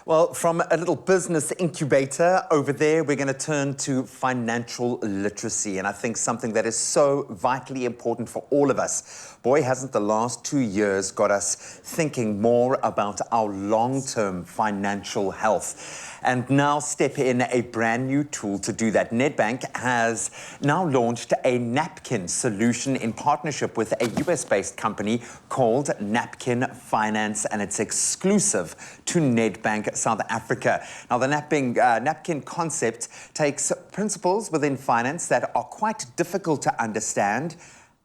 Well, from a little business incubator over there, we're going to turn to financial literacy. And I think something that is so vitally important for all of us. Boy, hasn't the last 2 years got us thinking more about our long-term financial health. And now step in a brand new tool to do that. Nedbank has now launched a napkin solution in partnership with a US-based company called Napkin Finance, and it's exclusive to Nedbank South Africa. Now, the napkin concept takes principles within finance that are quite difficult to understand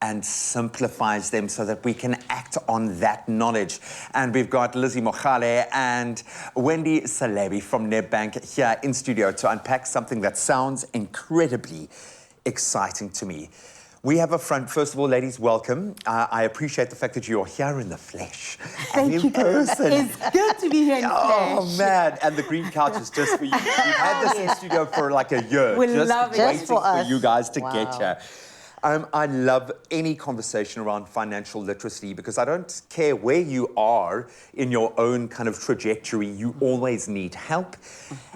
and simplifies them so that we can act on that knowledge. And we've got Lizzie Mochale and Wendy Salebi from Nedbank here in studio to unpack something that sounds incredibly exciting to me. We have a front. First of all, ladies, welcome. I appreciate the fact that you're here in the flesh. Thank you. Person. It's good to be here in flesh. Oh, man. And the green couch is just for you. We've had this in studio for like a year. We love it. Waiting for you guys to Wow. get here. I love any conversation around financial literacy because I don't care where you are in your own kind of trajectory, you always need help.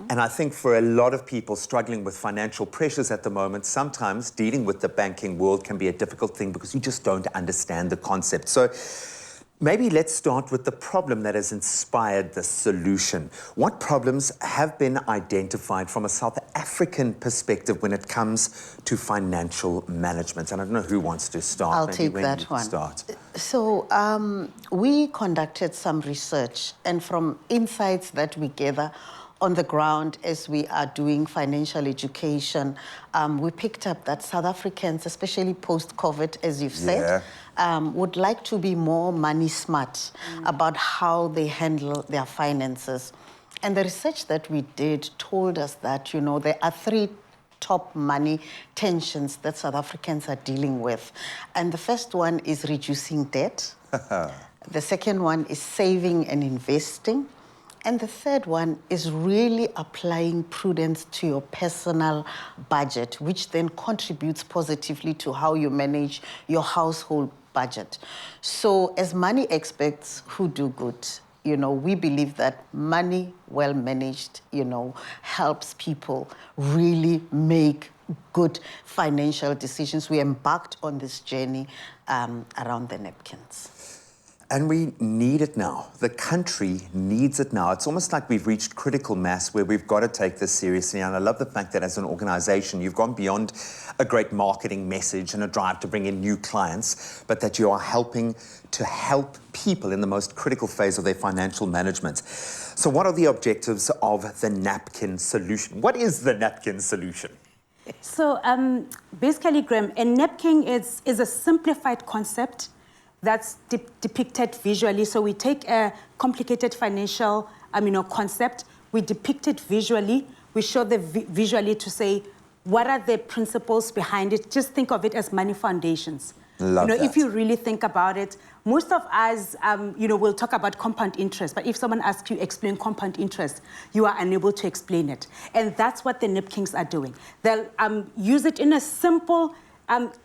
And I think for a lot of people struggling with financial pressures at the moment, sometimes dealing with the banking world can be a difficult thing because you just don't understand the concept. So maybe let's start with the problem that has inspired the solution. What problems have been identified from a South African perspective when it comes to financial management? And I don't know who wants to start. I'll Maybe take Wendy, that you can one. Start. So we conducted some research, and from insights that we gather on the ground as we are doing financial education, we picked up that South Africans, especially post-COVID, as you've said, would like to be more money smart about how they handle their finances. And the research that we did told us that, you know, there are 3 top money tensions that South Africans are dealing with. And the first one is reducing debt. The second one is saving and investing. And the third one is really applying prudence to your personal budget, which then contributes positively to how you manage your household budget. So as money experts who do good, you know, we believe that money well managed, you know, helps people really make good financial decisions. We embarked on this journey around the napkins. And we need it now. The country needs it now. It's almost like we've reached critical mass where we've got to take this seriously. And I love the fact that as an organization, you've gone beyond a great marketing message and a drive to bring in new clients, but that you are helping to help people in the most critical phase of their financial management. So what are the objectives of the napkin solution? What is the napkin solution? So basically, Graham, a napkin is a simplified concept that's depicted visually. So we take a complicated financial concept, we depict it visually, we show the visually to say, what are the principles behind it? Just think of it as money foundations. Love that. If you really think about it, most of us, will talk about compound interest, but if someone asks you explain compound interest, you are unable to explain it. And that's what the napkins are doing. They'll use it in a simple,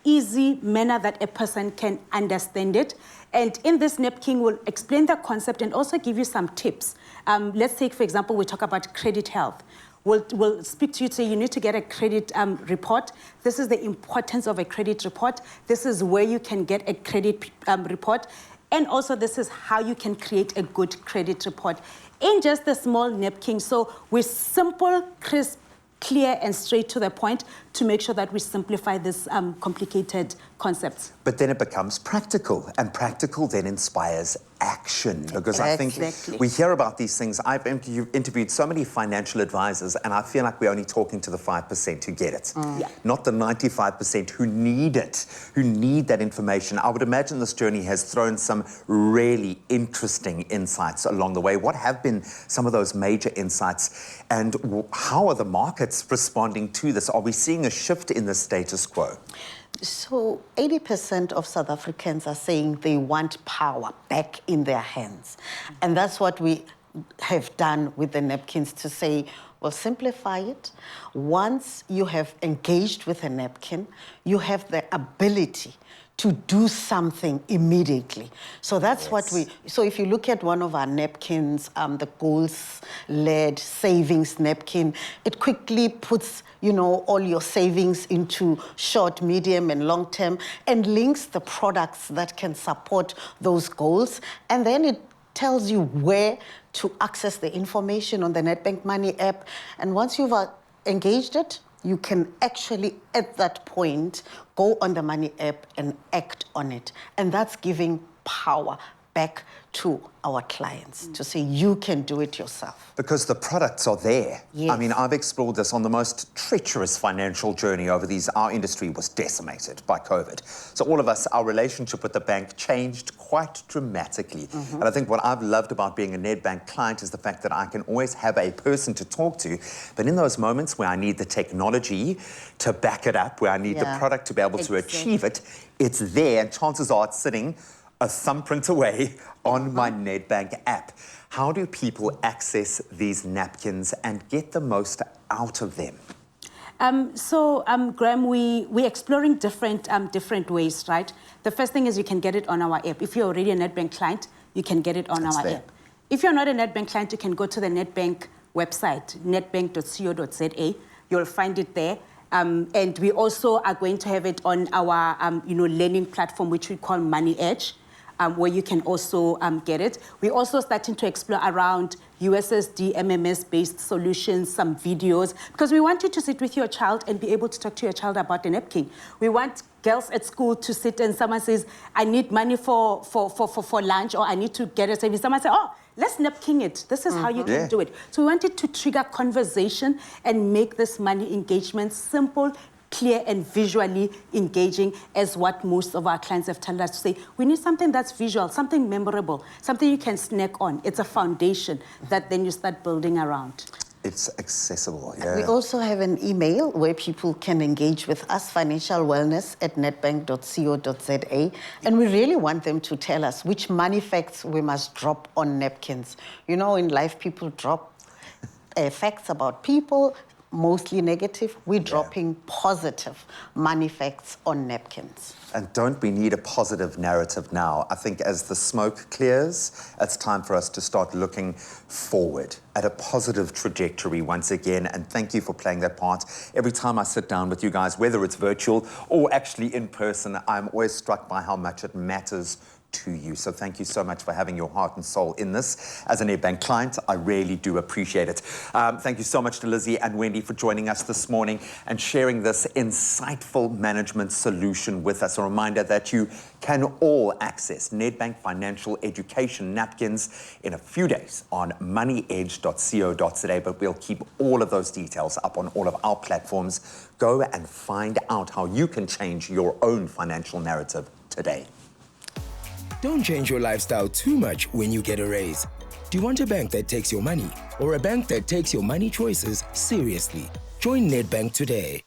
easy manner that a person can understand it. And in this napkin, we'll explain the concept and also give you some tips. Let's take, for example, we talk about credit health. We'll speak to you, say you need to get a credit report. This is the importance of a credit report. This is where you can get a credit report. And also this is how you can create a good credit report in just a small napkin. So we're simple, crisp, clear and straight to the point to make sure that we simplify this complicated concepts. But then it becomes practical, and practical then inspires action. Because I think we hear about these things. I've interviewed so many financial advisors, and I feel like we're only talking to the 5% who get it. Not the 95% who need it, who need that information. I would imagine this journey has thrown some really interesting insights along the way. What have been some of those major insights, and how are the markets responding to this? Are we seeing a shift in the status quo? So 80% of South Africans are saying they want power back in their hands. And that's what we have done with the napkins, to say, well, simplify it. Once you have engaged with a napkin, you have the ability to do something immediately. So that's what so if you look at one of our napkins, the goals-led savings napkin, it quickly puts, all your savings into short, medium, and long term, and links the products that can support those goals. And then it tells you where to access the information on the Nedbank Money app. And once you've engaged it, you can actually, at that point, go on the Money app and act on it. And that's giving power back to our clients to say, you can do it yourself. Because the products are there. Yes. I mean, I've explored this on the most treacherous financial journey over these. Our industry was decimated by COVID. So all of us, our relationship with the bank changed quite dramatically. And I think what I've loved about being a Nedbank client is the fact that I can always have a person to talk to. But in those moments where I need the technology to back it up, where I need the product to be able to achieve it, it's there. And chances are it's sitting a thumbprint away on my Nedbank app. How do people access these napkins and get the most out of them? Graham, we're exploring different ways, right? The first thing is you can get it on our app. If you're already a Nedbank client, you can get it on our app. If you're not a Nedbank client, you can go to the Nedbank website, nedbank.co.za. You'll find it there. And we also are going to have it on our learning platform, which we call Money Edge, where you can also get it. We're also starting to explore around USSD, MMS-based solutions, some videos, because we want you to sit with your child and be able to talk to your child about the napkin. We want girls at school to sit and someone says, I need money for lunch, or I need to get a savings. Someone say, oh, let's napkin it. This is how you can do it. So we wanted to trigger conversation and make this money engagement simple, clear, and visually engaging, as what most of our clients have told us to say. We need something that's visual, something memorable, something you can snack on. It's a foundation that then you start building around. It's accessible, We also have an email where people can engage with us, financialwellness@nedbank.co.za. And we really want them to tell us which money facts we must drop on napkins. In life, people drop facts about people, mostly negative. We're dropping positive money facts on napkins. And don't we need a positive narrative now? I think as the smoke clears, it's time for us to start looking forward at a positive trajectory once again. And thank you for playing that part. Every time I sit down with you guys, whether it's virtual or actually in person, I'm always struck by how much it matters to you. So thank you so much for having your heart and soul in this. As a Nedbank client, I really do appreciate it. Thank you so much to Lizzie and Wendy for joining us this morning and sharing this insightful management solution with us. A reminder that you can all access Nedbank Financial Education napkins in a few days on moneyedge.co.za, but we'll keep all of those details up on all of our platforms. Go and find out how you can change your own financial narrative today. Don't change your lifestyle too much when you get a raise. Do you want a bank that takes your money or a bank that takes your money choices seriously? Join Nedbank today.